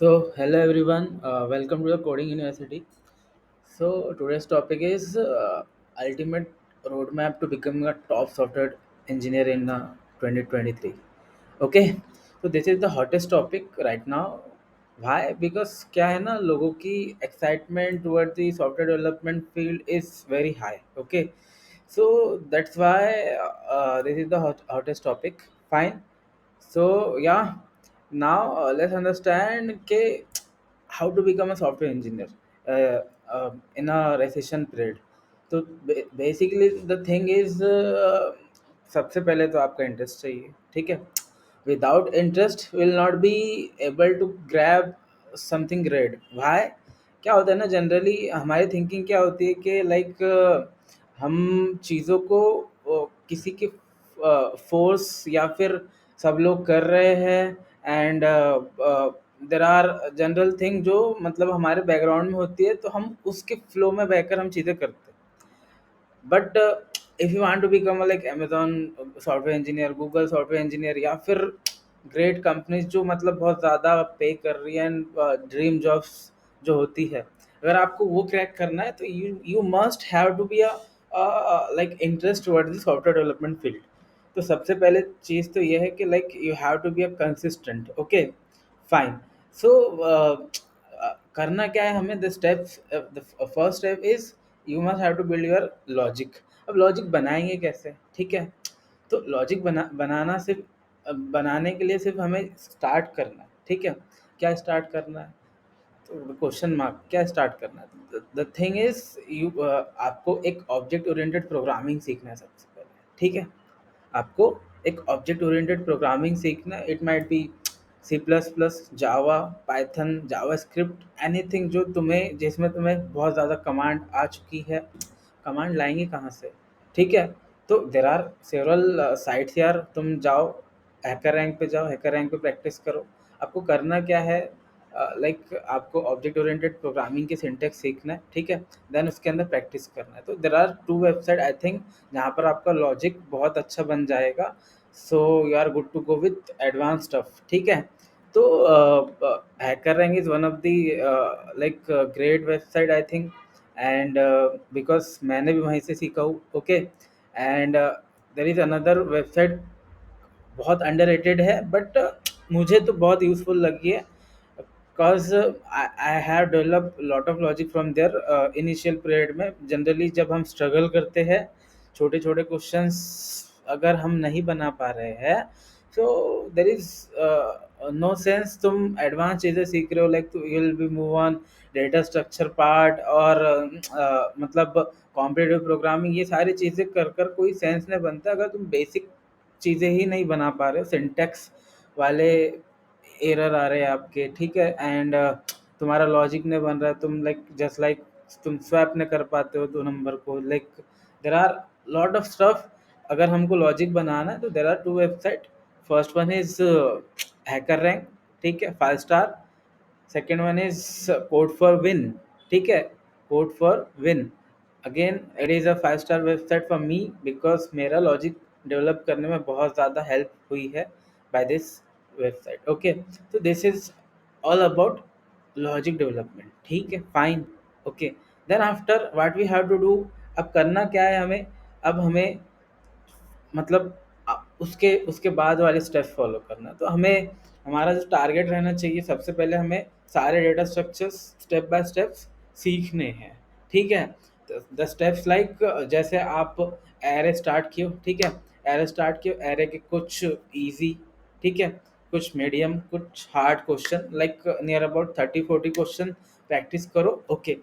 Hello everyone, welcome to the Coding University. Today's topic is ultimate roadmap to becoming a top software engineer in 2023. Okay, so this is the hottest topic right now. Why? Because क्या है ना लोगों की excitement toward the software development field is very high. Okay, so that's why this is the hottest topic. Fine. So yeah, now let's understand ke how to become a software engineer in a recession period. तो basically the thing is सबसे पहले तो आपका interest चाहिए, ठीक है. Without interest will not be able to grab something great. Why? क्या होता है ना, जनरली हमारी थिंकिंग क्या होती है कि लाइक हम चीज़ों को किसी के फोर्स या फिर सब लोग कर रहे हैं and there are general thing जो मतलब हमारे बैकग्राउंड में होती है, तो हम उसके फ्लो में बहकर हम चीज़ें करते हैं. But if you want to become like Amazon software engineer, Google software engineer, या फिर ग्रेट कंपनीज जो मतलब बहुत ज़्यादा पे कर रही हैं, ड्रीम जॉब्स जो होती है, अगर आपको वो क्रैक करना है तो you you must have to be a like interest toward the software development field. तो सबसे पहले चीज़ तो ये है कि like you have to be a consistent. Okay, fine. So करना क्या है हमें, the steps, the first step is you must have to build your logic. अब लॉजिक बनाएंगे कैसे, ठीक है. तो लॉजिक बनाना सिर्फ बनाने के लिए सिर्फ हमें स्टार्ट करना है, ठीक है. क्या स्टार्ट करना है? तो क्वेश्चन मार्क, क्या स्टार्ट करना है? द थिंग इज यू आपको एक ऑब्जेक्ट ओरिएंटेड प्रोग्रामिंग सीखना है सबसे पहले, ठीक है. आपको एक ऑब्जेक्ट ओरिएंटेड प्रोग्रामिंग सीखना है. It might be C plus plus, Java, Python, JavaScript, anything जो तुम्हें जिसमें तुम्हें बहुत ज़्यादा कमांड आ चुकी है. कमांड लाएंगे कहाँ से, ठीक है. तो देर आर सेवरल साइट्स यार, तुम जाओ हैकर रैंक पे, जाओ हैकर रैंक पे प्रैक्टिस करो. आपको करना क्या है, लाइक आपको ऑब्जेक्ट ओरिएंटेड प्रोग्रामिंग की सिंटेक्स सीखना है, ठीक है. देन उसके अंदर प्रैक्टिस करना है. तो there are two website I think जहाँ पर आपका लॉजिक बहुत अच्छा बन जाएगा. So you are good to go with advance stuff, ठीक है. तो HackerRank is one of the like great website I think, and because मैंने भी वहीं से सीखा हूँ. Okay, and there is another website बहुत अंडररेटेड है, बट मुझे तो बहुत यूज़फुल लगी है. Because I have develop lot of logic from their initial period में. जनरली जब हम स्ट्रगल करते हैं, छोटे छोटे क्वेश्चंस अगर हम नहीं बना पा रहे हैं, सो देर इज नो सेंस तुम एडवांस चीज़ें सीख रहे हो, like you will B move on data structure part और मतलब कॉम्पिटिटिव प्रोग्रामिंग. ये सारी चीज़ें कर कर कोई सेंस नहीं बनता अगर तुम बेसिक चीज़ें ही नहीं बना पा रहे हो. सिंटेक्स वाले एरर आ रहे हैं आपके, ठीक है. एंड तुम्हारा लॉजिक नहीं बन रहा है. तुम लाइक जस्ट लाइक तुम स्वैप नहीं कर पाते हो दो नंबर को. Like there are lot of stuff. अगर हमको लॉजिक बनाना है तो there are two website. First one is HackerRank, ठीक है, 5 star. Second one is code for win, ठीक है, code for win. Again it is a 5 star website for me because मेरा लॉजिक डेवलप करने में बहुत ज़्यादा हेल्प हुई है बाय दिस वेबसाइट. ओके, तो this is all about logic development, ठीक है, fine. Okay, then after what we have to do. अब करना क्या है हमें, अब हमें मतलब उसके उसके बाद वाले स्टेप फॉलो करना. तो हमें हमारा जो टारगेट रहना चाहिए, सबसे पहले हमें सारे data structures step by steps सीखने हैं, ठीक है. द स्टेप्स लाइक जैसे आप एरे स्टार्ट किए, ठीक है, एरे स्टार्ट किए, एरे के कुछ इजी, ठीक है, कुछ मीडियम, कुछ hard question, like near about 30-40 question practice करो. ओके,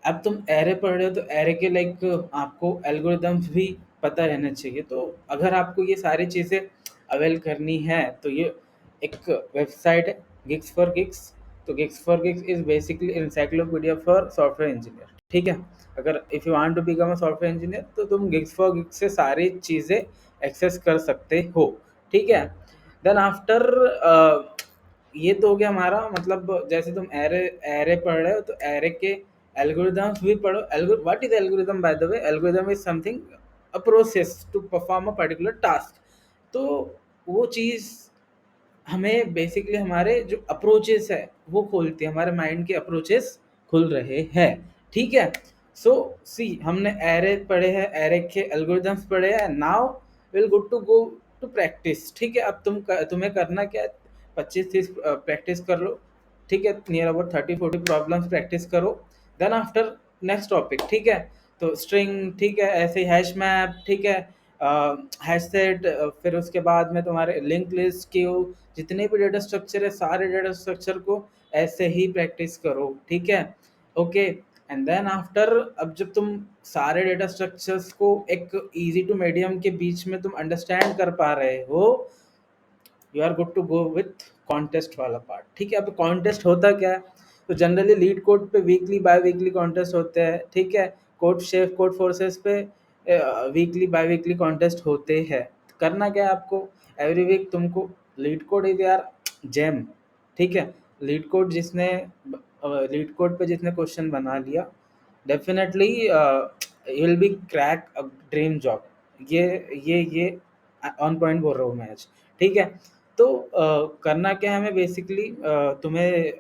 अब तुम एरे पढ़ रहे हो तो एरे के लाइक आपको एल्गोरिदम्स भी पता रहना चाहिए. तो अगर आपको ये सारी चीज़ें अवेल करनी है तो ये एक वेबसाइट है, गिग्स फॉर गिग्स. तो GeeksforGeeks is basically encyclopedia for software engineer, ठीक है. अगर if you want to become a software engineer तो तुम गिग्स फॉर गिग्स से सारी चीज़ें एक्सेस कर सकते हो, ठीक है. देन आफ्टर ये तो हो गया हमारा, मतलब जैसे तुम एरे एरे पढ़ रहे हो तो एरे के एल्गोरिदम्स भी पढ़ो. What is algorithm by the way? Algorithm is something, a process to perform a particular task. तो वो चीज़ हमें बेसिकली हमारे जो अप्रोचेस है वो खोलती है, हमारे माइंड के अप्रोचेस खुल रहे हैं। ठीक है। सो सी हमने एरे पढ़े हैं, एरे के एल्गोरिदम्स पढ़े हैं। Now will good to go to practice. ठीक है। अब तुम्हें करना क्या है, 25-30 प्रैक्टिस कर लो। ठीक है, नियर अबाउट 30-40 प्रॉब्लम्स प्रैक्टिस करो। Then after next topic. ठीक है। तो स्ट्रिंग, ठीक है, ऐसे ही हैश मैप, ठीक है, हैश सेट, फिर उसके बाद में तुम्हारे लिंक लिस्ट के जितने भी डेटा स्ट्रक्चर है सारे डेटा स्ट्रक्चर को ऐसे ही प्रैक्टिस करो। ठीक है। ओके। एंड देन आफ्टर, अब जब तुम सारे डेटा स्ट्रक्चर्स को एक इजी टू मीडियम के बीच में तुम अंडरस्टैंड कर पा रहे हो, you are good to go with contest वाला पार्ट। ठीक है। अब कॉन्टेस्ट होता क्या है, तो जनरली लीड कोड पे वीकली बाय वीकली कॉन्टेस्ट होते हैं। ठीक है। कोड शेफ कोड फोर्सेस पे वीकली बाय वीकली कॉन्टेस्ट होते हैं। करना क्या है आपको, एवरी वीक तुमको लीड कोड इज यार जेम। ठीक है। लीड कोड जिसने लीड कोड पे जिसने क्वेश्चन बना लिया, definitely you will be crack a dream job. ये ऑन पॉइंट बोल रहा हूँ मैं आज। ठीक है। तो करना क्या है हमें बेसिकली, तुम्हें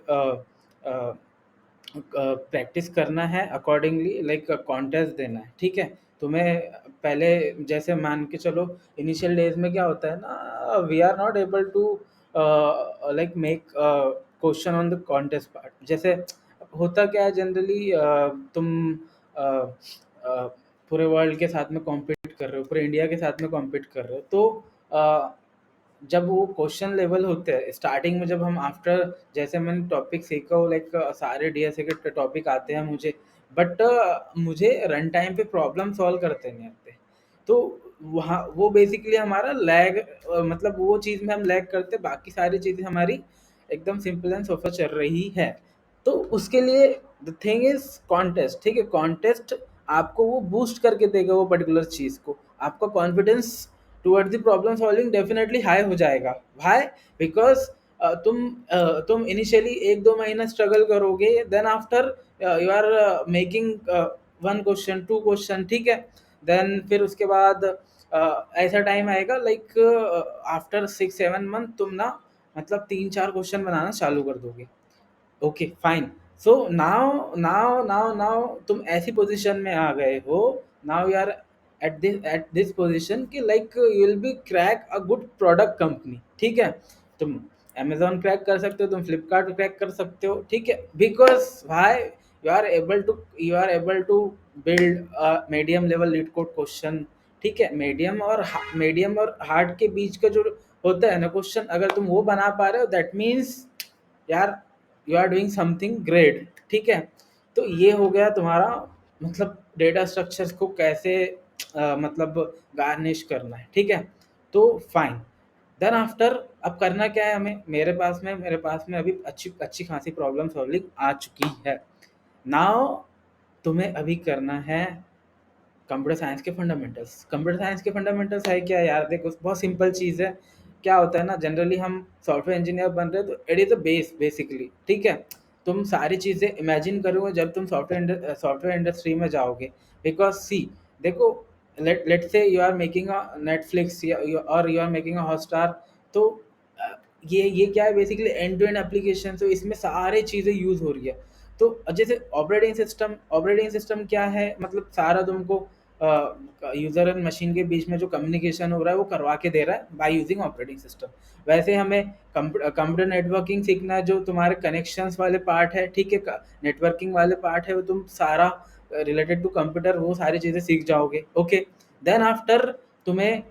प्रैक्टिस करना है अकॉर्डिंगली, लाइक कॉन्टेस्ट देना है। ठीक है। तुम्हें पहले जैसे मान के चलो, इनिशियल डेज में क्या होता है ना, we are not able to like make question on the contest part. जैसे होता क्या है जनरली, तुम अ, अ, पूरे वर्ल्ड के साथ में कॉम्पीट कर रहे हो, पूरे इंडिया के साथ में कॉम्पीट कर रहे हो, तो अ, जब वो क्वेश्चन लेवल होते हैं स्टार्टिंग में, जब हम आफ्टर, जैसे मैंने टॉपिक सीखा हो, लाइक सारे डीएसए के टॉपिक आते हैं मुझे, बट मुझे रन टाइम पे प्रॉब्लम सॉल्व करते नहीं आते। तो वहाँ वो बेसिकली हमारा लैग, मतलब वो चीज़ में हम लैग करते, बाकी सारी चीज़ें हमारी एकदम सिंपल एंड सोफा चल रही है। तो उसके लिए द थिंग इज कॉन्टेस्ट। ठीक है। कॉन्टेस्ट आपको वो बूस्ट करके देगा, वो पर्टिकुलर चीज़ को, आपका confidence towards the problem solving definitely high हो जाएगा। व्हाई? बिकॉज तुम इनिशियली 1-2 महीना स्ट्रगल करोगे, then after you are making one question, two question. ठीक है। देन फिर उसके बाद ऐसा टाइम आएगा, लाइक आफ्टर 6-7 मंथ तुम ना, मतलब 3-4 क्वेश्चन बनाना चालू कर दोगे। Okay fine. सो नाउ तुम ऐसी पोजीशन में आ गए हो, now you are at this position कि like you will be crack a good product company. ठीक है। तुम अमेजोन क्रैक कर सकते हो, तुम फ्लिपकार्ट क्रैक कर सकते हो। ठीक है। बिकॉज भाई you are able to build medium level LeetCode question. ठीक है। मीडियम और हार्ड के बीच का जो होता है ना क्वेश्चन, अगर तुम वो बना पा रहे हो, दैट मीन्स यार you are doing something great. ठीक है। तो ये हो गया तुम्हारा, मतलब डेटा स्ट्रक्चर्स को कैसे मतलब गार्निश करना है। ठीक है। तो फाइन। देन आफ्टर, अब करना क्या है हमें, मेरे पास में अभी अच्छी अच्छी खासी प्रॉब्लम सॉल्विंग आ चुकी है। नाउ तुम्हें अभी करना है कंप्यूटर साइंस के फंडामेंटल्स। कंप्यूटर साइंस के फंडामेंटल्स है क्या यार, देखो बहुत सिंपल चीज़ है। क्या होता है ना, जनरली हम सॉफ्टवेयर इंजीनियर बन रहे हैं तो it is a base basically. ठीक है। तुम सारी चीज़ें इमेजिन करोगे जब तुम सॉफ्टवेयर इंडस्ट्री में जाओगे। बिकॉज सी, देखो, let say you are making a Netflix, or you are making a Hotstar. तो अ, ये क्या है basically, end to end application, तो इसमें सारी चीज़ें यूज़ हो रही है। तो जैसे ऑपरेटिंग सिस्टम क्या है, मतलब सारा तुमको यूज़र एंड मशीन के बीच में जो कम्युनिकेशन हो रहा है वो करवा के दे रहा है बाय यूजिंग ऑपरेटिंग सिस्टम। वैसे हमें कंप्यूटर नेटवर्किंग सीखना है, जो तुम्हारे कनेक्शंस वाले पार्ट है। ठीक है। नेटवर्किंग वाले पार्ट है, वो तुम सारा रिलेटेड टू कंप्यूटर वो सारी चीज़ें सीख जाओगे। ओके। देन आफ्टर तुम्हें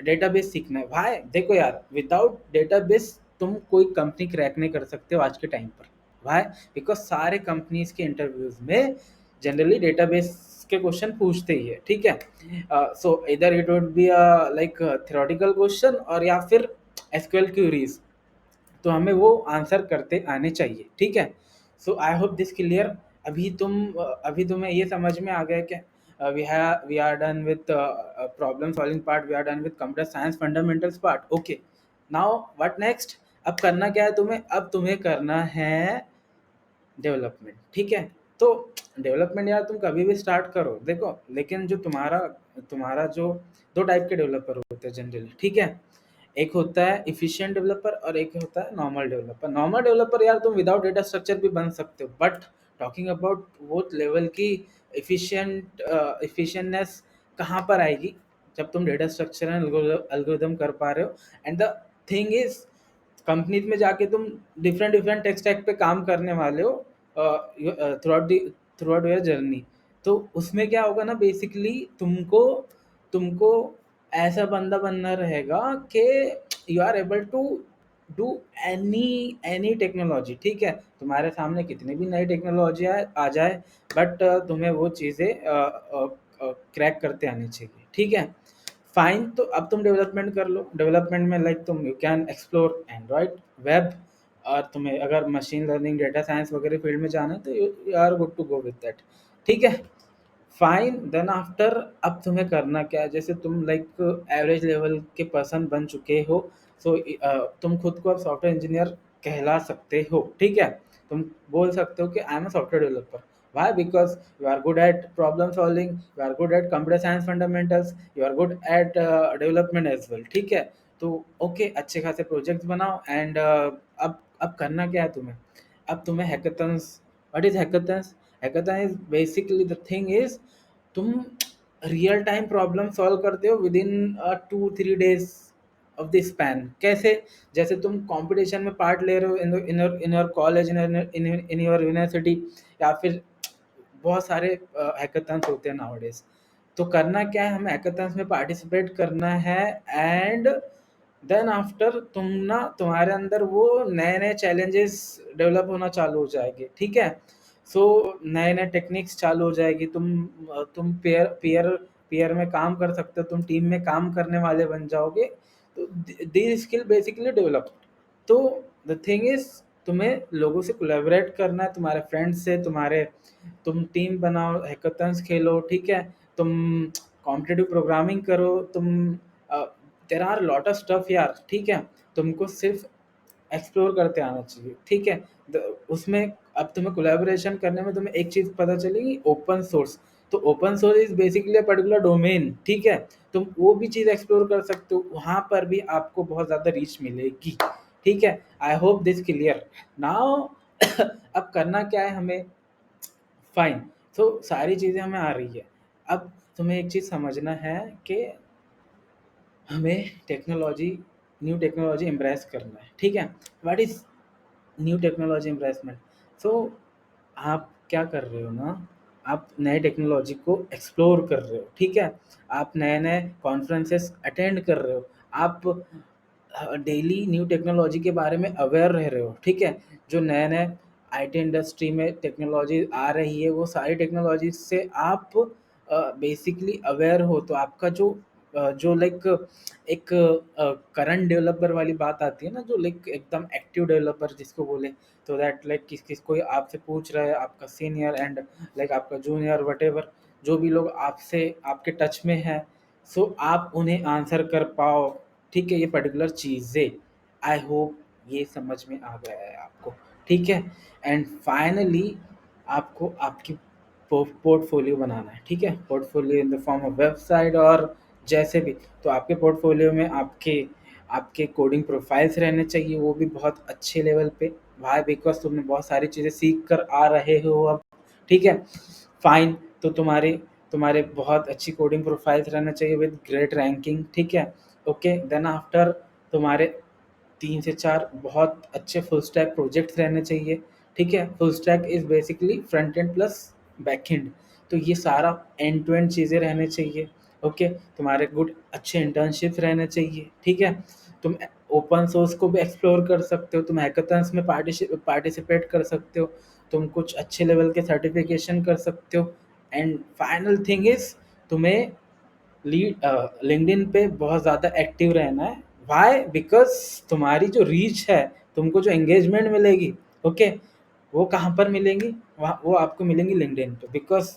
डेटाबेस सीखना है। भाई देखो यार, विदाउट डेटाबेस तुम कोई कंपनी क्रैक नहीं कर सकते हो आज के टाइम पर। भाई, बिकॉज सारे कंपनीज के इंटरव्यूज में जनरली डेटाबेस के क्वेश्चन पूछते ही है। ठीक है। सो इधर it would be like theoretical question, और या फिर एसक्यूएल क्यूरीज, तो हमें वो आंसर करते आने चाहिए। ठीक है। So I hope this clear. अभी तुम्हें ये समझ में आ गया कि we are done with problem solving part, we are done with computer science fundamentals part. Okay. Now what next, अब करना क्या है तुम्हें, अब तुम्हें करना है डेवलपमेंट। ठीक है। तो डेवलपमेंट यार तुम कभी भी स्टार्ट करो, देखो, लेकिन जो तुम्हारा तुम्हारा जो दो टाइप के डेवलपर होते हैं जनरली। ठीक है। एक होता है एफिशिएंट डेवलपर और एक होता है नॉर्मल डेवलपर। नॉर्मल डेवलपर यार तुम विदाउट डेटा स्ट्रक्चर भी बन सकते हो, बट टॉकिंग अबाउट वो लेवल की एफिशिएंटनेस कहाँ पर आएगी जब तुम डेटा स्ट्रक्चर एंड एल्गोरिदम कर पा रहे हो। And the thing is, companies में जाके तुम डिफरेंट डिफरेंट टेक स्टैक पे काम करने वाले हो थ्रू आउट योर जर्नी। तो उसमें क्या होगा ना, बेसिकली तुमको तुमको ऐसा बंदा बनना रहेगा कि you are able to do any any technology. ठीक है, तुम्हारे सामने कितनी भी नई टेक्नोलॉजी आ जाए, बट तुम्हें वो चीज़ें क्रैक करते आनी चाहिए। ठीक है, फाइन। तो अब तुम डेवलपमेंट कर लो। डेवलपमेंट में लाइक तुम you can explore Android, web, और तुम्हें अगर मशीन लर्निंग, डेटा साइंस वगैरह फील्ड में जाना है तो you are good to go with that. ठीक है, फाइन। देन आफ्टर अब तुम्हें करना क्या है, जैसे तुम लाइक एवरेज लेवल के पर्सन बन चुके हो, सो तुम खुद को अब सॉफ्टवेयर इंजीनियर कहला सकते हो। ठीक है, तुम बोल सकते हो कि I am a software developer. Why? Because you are good at problem solving, you are good at computer science fundamentals, you are good at development as well. ठीक है, तो ओके, अच्छे खासे प्रोजेक्ट्स बनाओ। एंड अब करना क्या है तुम्हें, अब तुम्हें hackathons. What is hackathons? Hackathon is basically the thing is, तुम रियल टाइम प्रॉब्लम सॉल्व करते हो with in 2-3 days of the span. कैसे? जैसे तुम कंपटीशन में पार्ट ले रहे हो in your college, in your university, या फिर बहुत सारे हैकाथॉन्स होते हैं नाउअडेज। तो करना क्या है, हमें हैकाथॉन्स में पार्टिसिपेट करना है। एंड देन आफ्टर तुम ना, तुम्हारे अंदर वो नए नए चैलेंजेस डेवलप होना चालू हो जाएंगे। ठीक है, सो नए नए टेक्निक्स चालू हो जाएगी। तुम पेयर पेयर पेयर में काम कर सकते हो, तुम टीम में काम करने वाले बन जाओगे। तो दिस स्किल बेसिकली डेवलप। तो द थिंग इज, तुम्हें लोगों से कोलैबोरेट करना है, तुम्हारे फ्रेंड्स से, तुम टीम बनाओ, हैकाथॉन्स खेलो। ठीक है, तुम कॉम्पिटिटिव प्रोग्रामिंग करो, तुम there are lot of stuff यार। ठीक है, तुमको सिर्फ एक्सप्लोर करते आना चाहिए। ठीक है, उसमें अब तुम्हें कोलैबोरेशन करने में तुम्हें एक चीज़ पता चलेगी, ओपन सोर्स। तो open source is basically a particular domain. ठीक है, तुम वो भी चीज़ एक्सप्लोर कर सकते हो, वहाँ पर भी आपको बहुत ज़्यादा रीच मिलेगी। ठीक है, आई होप दिस क्लियर नाउ। अब करना क्या है हमें, फाइन। तो सारी चीज़ें हमें आ रही है। अब तुम्हें एक चीज़ समझना है कि हमें टेक्नोलॉजी, न्यू टेक्नोलॉजी एम्ब्रेस करना है। ठीक है, व्हाट इज़ न्यू टेक्नोलॉजी एम्ब्रेसमेंट? सो आप क्या कर रहे हो ना, आप नए टेक्नोलॉजी को एक्सप्लोर कर रहे हो। ठीक है, आप नए नए कॉन्फ्रेंसेस अटेंड कर रहे हो, आप डेली न्यू टेक्नोलॉजी के बारे में अवेयर रह रहे हो। ठीक है, जो नए नए आईटी इंडस्ट्री में टेक्नोलॉजी आ रही है, वो सारी टेक्नोलॉजी से आप बेसिकली अवेयर हो। तो आपका जो लाइक एक करंट डेवलपर वाली बात आती है ना, जो लाइक एकदम एक्टिव डेवलपर जिसको बोले, तो दैट लाइक किस कोई आपसे पूछ रहा है, आपका सीनियर एंड लाइक आपका जूनियर वटेवर, जो भी लोग आपसे आपके टच में है, सो आप उन्हें आंसर कर पाओ। ठीक है, ये पर्टिकुलर चीज़ें, आई होप ये समझ में आ गया है आपको। ठीक है, एंड फाइनली आपको आपकी पोर्टफोलियो बनाना है। ठीक है, portfolio in the form of website और जैसे भी। तो आपके पोर्टफोलियो में आपके आपके कोडिंग प्रोफाइल्स रहने चाहिए, वो भी बहुत अच्छे लेवल पे। वाई? बिकॉज तुमने बहुत सारी चीज़ें सीख कर आ रहे हो अब। ठीक है, फाइन। तो तुम्हारे तुम्हारे बहुत अच्छी कोडिंग प्रोफाइल्स रहना चाहिए विद ग्रेट रैंकिंग। ठीक है, ओके। देन आफ्टर तुम्हारे 3 से 4 बहुत अच्छे फुल स्टैक प्रोजेक्ट्स रहने चाहिए। ठीक है, full stack is basically front end plus back and. तो ये सारा एंड टू एंड चीज़ें रहने चाहिए। ओके, तुम्हारे गुड अच्छे इंटर्नशिप्स रहने चाहिए। ठीक है, तुम ओपन सोर्स को भी एक्सप्लोर कर सकते हो, तुम हैकाथॉन्स में पार्टिसिपेट कर सकते हो, तुम कुछ अच्छे लेवल के सर्टिफिकेशन कर सकते हो। एंड फाइनल थिंग इज, तुम्हें लिंक्डइन पे बहुत ज़्यादा एक्टिव रहना है। वाई? बिकॉज तुम्हारी जो रीच है, तुमको जो एंगेजमेंट मिलेगी, ओके, वो कहाँ पर मिलेंगी, वहाँ वो आपको मिलेंगी लिंक्डइन पे। बिकॉज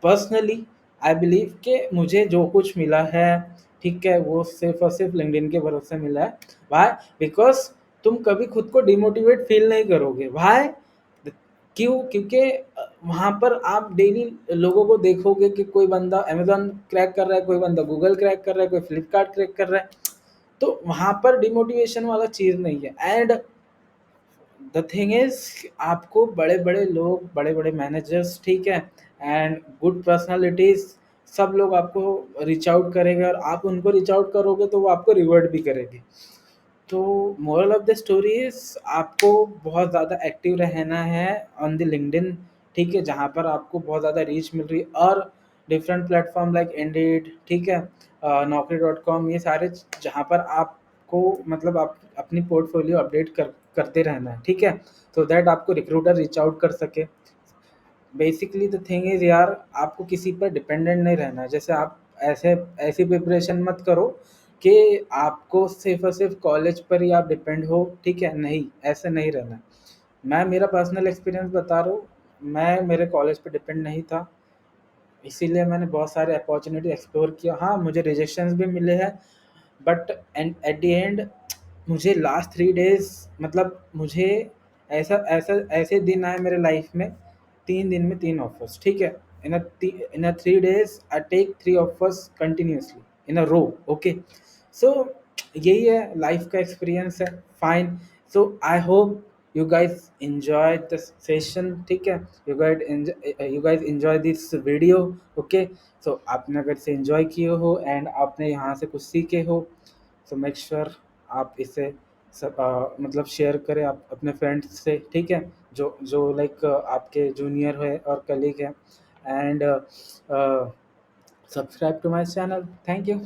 पर्सनली आई बिलीव कि मुझे जो कुछ मिला है, ठीक है, वो सिर्फ और सिर्फ लिंक्डइन के भरोसे मिला है। वाई? बिकॉज तुम कभी खुद को डिमोटिवेट फील नहीं करोगे। वाई? क्यों? क्योंकि वहाँ पर आप डेली लोगों को देखोगे कि कोई बंदा अमेज़न क्रैक कर रहा है, कोई बंदा गूगल क्रैक कर रहा है, कोई फ्लिपकार्ट क्रैक कर रहा है। तो वहाँ पर डिमोटिवेशन वाला चीज़ नहीं है। एंड द थिंग इज, आपको बड़े बड़े लोग, बड़े बड़े मैनेजर्स, ठीक है, एंड गुड पर्सनालिटीज, सब लोग आपको रीच आउट करेंगे, और आप उनको रीच आउट करोगे तो वो आपको रिवर्ट भी करेंगे। तो moral of the story is, आपको बहुत ज़्यादा एक्टिव रहना है ऑन द लिंक्डइन, ठीक है, जहाँ पर आपको बहुत ज़्यादा रीच मिल रही है, और डिफरेंट प्लेटफॉर्म लाइक इंडीड, ठीक है, naukri.com, ये सारे जहाँ पर आपको मतलब आप अपनी पोर्टफोलियो अपडेट करते रहना है, ठीक है, तो दैट आपको रिक्रूटर रीच आउट कर सके। बेसिकली द थिंग इज यार, आपको किसी पर डिपेंडेंट नहीं रहना है। जैसे आप ऐसे ऐसी प्रिपरेशन मत करो कि आपको सिर्फ और सिर्फ कॉलेज पर ही आप डिपेंड हो, ठीक है, नहीं, ऐसे नहीं रहना है। मैं मेरा पर्सनल एक्सपीरियंस बता रहा हूँ, मैं मेरे कॉलेज पे डिपेंड नहीं था, इसीलिए मैंने बहुत सारे अपॉर्चुनिटी एक्सप्लोर किया। हाँ, मुझे रिजेक्शंस भी मिले हैं, but and at the end मुझे लास्ट 3 डेज, मतलब मुझे ऐसा ऐसा ऐसे दिन आए मेरे लाइफ में, 3 दिन में 3 ऑफर्स, ठीक है, in a 3 days I take 3 offers continuously in a row. Okay, so यही है, लाइफ का एक्सपीरियंस है। Fine, so I hope you guys enjoy the session, ठीक है, you guys enjoy this video. Okay, so आपने अगर से एंजॉय किए हो एंड आपने यहाँ से कुछ सीखे हो, सो मेक श्योर आप इसे सब मतलब शेयर करें आप अपने फ्रेंड्स से, ठीक है, जो जो लाइक आपके जूनियर है और कलीग है। And subscribe to my channel. Thank you.